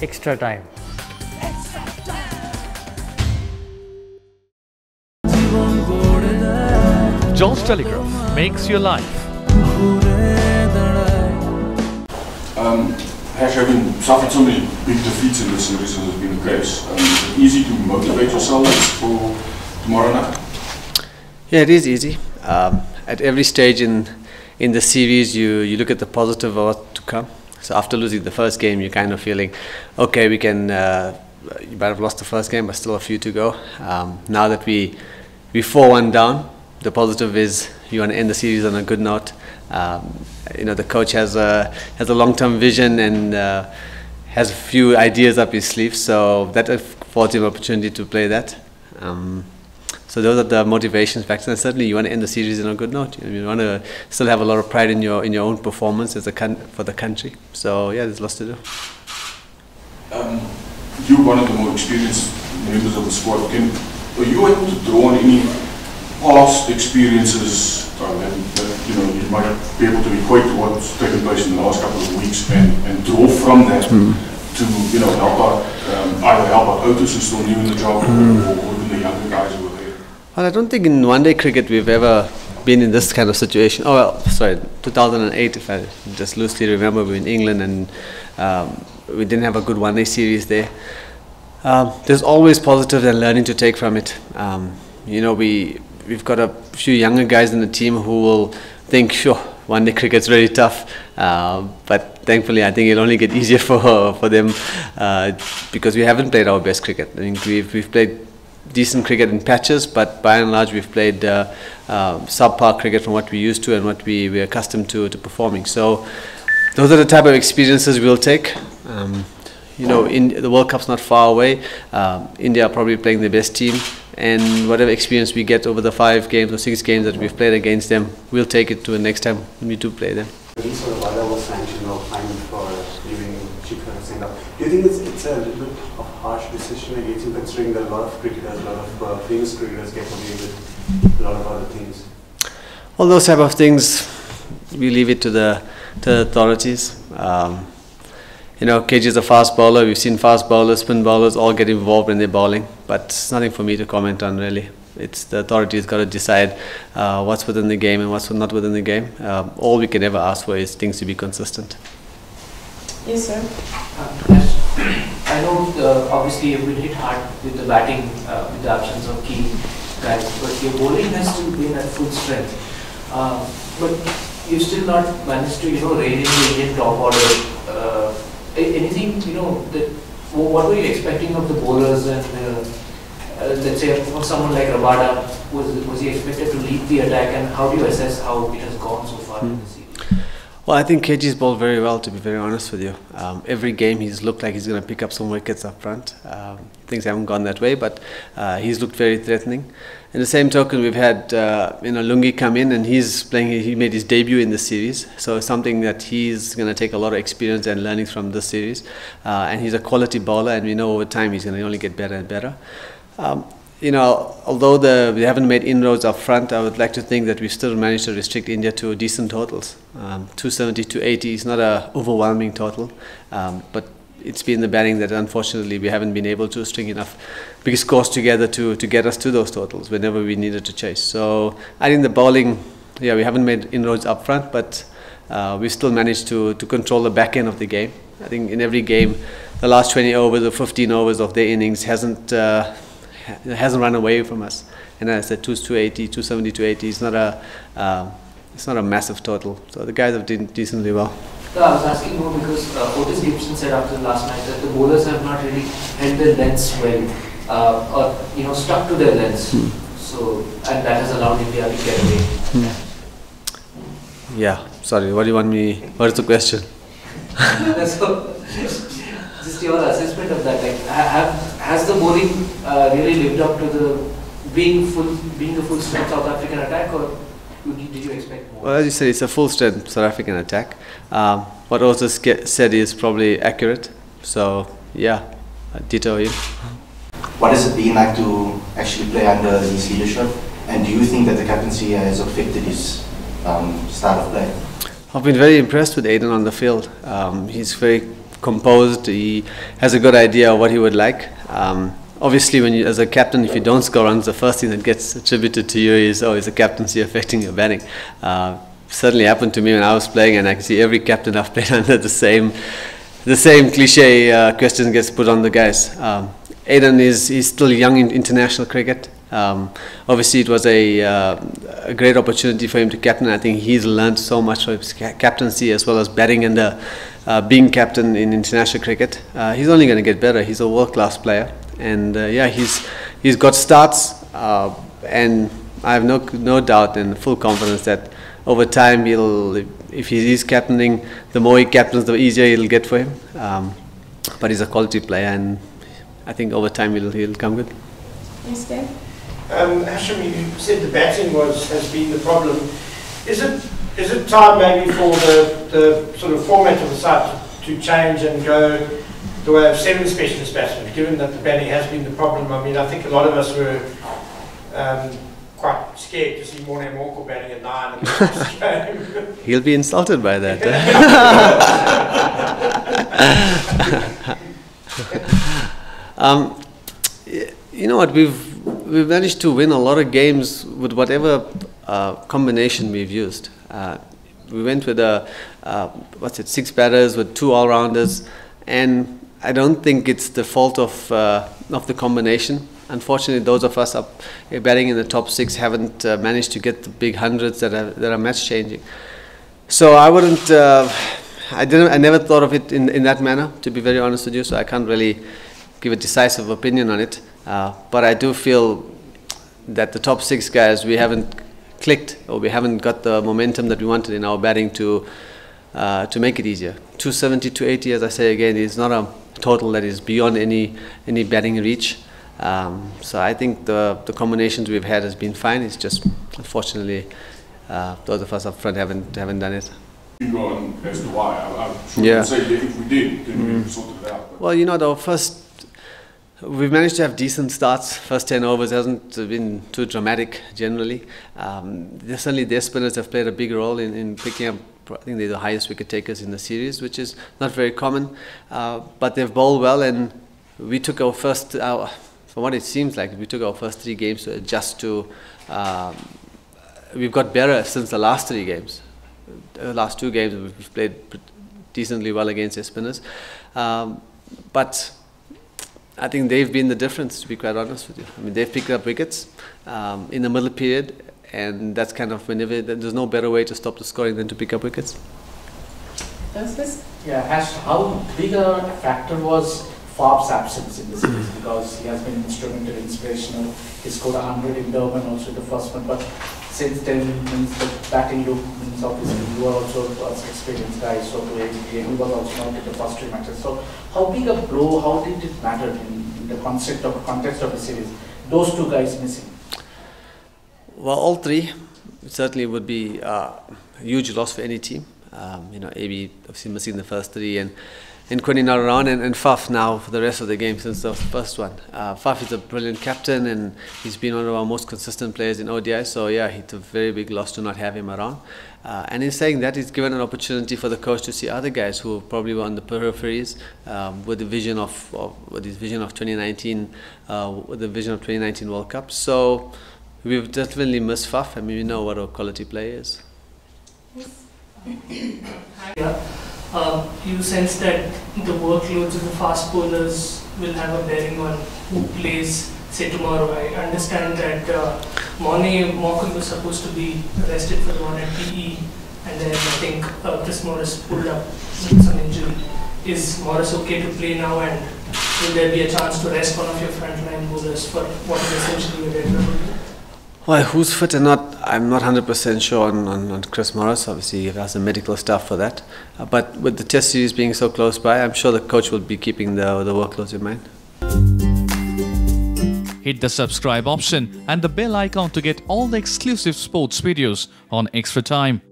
Extra time. John's Telegraph makes your life. Having suffered so many big defeats in this series has been the case. Is it easy to motivate yourself for tomorrow night? Yeah, it is easy. At every stage in the series, you look at the positive of what's to come. So after losing the first game, you're kind of feeling, okay, we can. You might have lost the first game, but still a few to go. Now that we 4-1 down, the positive is you want to end the series on a good note. The coach has a long-term vision and has a few ideas up his sleeve, so that affords him an opportunity to play that. So those are the motivation factors, and certainly you want to end the series on a good note. You want to still have a lot of pride in your own performance for the country. So yeah, there's lots to do. You're one of the more experienced members of the squad. Are you able to draw on any past experiences that you might be able to equate to what's taken place in the last couple of weeks and draw from that to help out either help out Otis who's still new in the job or even the younger guys who are there? Well, I don't think in one-day cricket we've ever been in this kind of situation. Oh well, sorry, 2008, if I just loosely remember, we were in England and we didn't have a good one-day series there. There's always positives and learning to take from it. We've got a few younger guys in the team who will think, sure, one-day cricket's really tough, but thankfully I think it'll only get easier for them because we haven't played our best cricket. I think we've played decent cricket in patches, but by and large we've played subpar cricket from what we used to and what we're accustomed to performing. So those are the type of experiences we'll take. The World Cup's not far away. India are probably playing the best team, and whatever experience we get over the 5 games or 6 games that we've played against them, we'll take it to the next time when we do play them. So the Wada was sanctioned or fined for leaving Chikha send up. Do you think it's a little bit of harsh decision against him, considering that a lot of cricketers, a lot of famous cricketers get away with a lot of other things? All those type of things, we leave it to the authorities. KG is a fast bowler. We've seen fast bowlers, spin bowlers all get involved when they're bowling, but it's nothing for me to comment on really. It's the authorities got to decide what's within the game and what's not within the game. All we can ever ask for is things to be consistent. Yes, sir. I know obviously you've been hit hard with the batting, with the absence of key guys, but your bowling has to be at full strength. But you still not managed to rein in the Indian top order. Anything what were you expecting of the bowlers, and let's say someone like Rabada, was he expected to lead the attack, and how do you assess how it has gone so far in the series? Well, I think KG's bowled very well, to be very honest with you. Every game he's looked like he's going to pick up some wickets up front. Things haven't gone that way, but he's looked very threatening. In the same token, we've had Lungi come in, and he made his debut in this series, so it's something that he's going to take a lot of experience and learnings from this series, and he's a quality bowler, and we know over time he's going to only get better and better. Although we haven't made inroads up front, I would like to think that we've still managed to restrict India to decent totals. 270, 280 is not an overwhelming total, but it's been the batting that unfortunately we haven't been able to string enough big scores together to get us to those totals whenever we needed to chase. So I think the bowling, we haven't made inroads up front, but we still managed to control the back end of the game. I think in every game, the last 20 overs or 15 overs of their innings hasn't run away from us. And as I said, 280, 270, 280 is not a massive total. So the guys have done decently well. No, I was asking more because Otis Gibson said after the last match that the bowlers have not really held their lengths well, or stuck to their lengths. So, and that has allowed India to get away. Yeah, sorry. What do you want me? What is the question? So, just your assessment of that. Like, has the bowling really lived up to the being the full strength South African attack, or did you expect more? Well, as you said, it's a full strength South African attack. What Otis said is probably accurate. So yeah, ditto him. What has it been like to actually play under his leadership? And do you think that the captaincy has affected his style of play? I've been very impressed with Aiden on the field. He's very composed. He has a good idea of what he would like. Obviously, when you, as a captain, if you don't score runs, the first thing that gets attributed to you is, oh, is the captaincy affecting your batting? Certainly happened to me when I was playing, and I can see every captain I've played under the same cliche question gets put on the guys. Aiden he's still young in international cricket. Obviously, it was a great opportunity for him to captain. I think he's learned so much from his captaincy as well as batting and being captain in international cricket. He's only going to get better. He's a world-class player, and yeah, he's got starts, and I have no doubt and full confidence that over time if he is captaining, the more he captains, the easier it'll get for him. But he's a quality player, and I think over time he'll come good. Yes, Dan? Hashim, you said the batting has been the problem. Is it time maybe for the sort of format of the side to change and go the way of 7 specialist batsmen, given that the batting has been the problem? I mean, I think a lot of us were quite scared to see Morne Morkel batting at 9 in the first game. He'll be insulted by that. You know what, we've managed to win a lot of games with whatever combination we've used. We went with 6 batters with 2 all-rounders, and I don't think it's the fault of the combination. Unfortunately, those of us up batting in the top 6 haven't managed to get the big hundreds that are match changing. So I wouldn't. I never thought of it in that manner, to be very honest with you. So I can't really give a decisive opinion on it. But I do feel that the top 6 guys, we haven't clicked, or we haven't got the momentum that we wanted in our batting to make it easier. 270, 280, as I say again, is not a total that is beyond any batting reach. So I think the combinations we've had has been fine. It's just unfortunately those of us up front haven't done it. You go on as to why. I'm sure say that if we did, then we would have sorted it out. Well, you know, we've managed to have decent starts. First 10 overs hasn't been too dramatic generally. Certainly their spinners have played a big role in picking up. I think they're the highest wicket takers in the series, which is not very common. But they've bowled well, and we took our first, from what it seems like, we took our first 3 games to adjust to. We've got better since the last 3 games. The last 2 games we've played decently well against their spinners. But I think they've been the difference, to be quite honest with you. I mean, they've picked up wickets in the middle period, and that's kind of whenever there's no better way to stop the scoring than to pick up wickets. Yeah, how big a factor was Fab's absence in the series, because he has been instrumental, inspirational. He scored 100 in Durban, also the first one, but since then, the batting loop means obviously you are also an experienced guy, so he was also not in the first 3 matches. So how big a blow, how did it matter in the context of the series, those 2 guys missing? Well, all 3 certainly would be a huge loss for any team. You know, AB obviously missing the first 3, and Quinny not around, and Faf now for the rest of the game since the first one. Faf is a brilliant captain, and he's been one of our most consistent players in ODI, so yeah, it's a very big loss to not have him around. And in saying that, he's given an opportunity for the coach to see other guys who probably were on the peripheries with the vision of 2019, with the vision of 2019 World Cup. So we've definitely missed Faf. I mean, we know what a quality player is. You sense that the workloads of the fast bowlers will have a bearing on who plays, say, tomorrow. I understand that Morne Morkel was supposed to be arrested for the one at PE, and then I think Chris Morris pulled up with some injury. Is Morris okay to play now, and will there be a chance to rest one of your frontline bowlers for what is essentially a dead rubber? Well, who's fit or not, I'm not 100% sure on Chris Morris. Obviously, he has the medical staff for that. But with the test series being so close by, I'm sure the coach will be keeping the workloads in mind. Hit the subscribe option and the bell icon to get all the exclusive sports videos on Extra Time.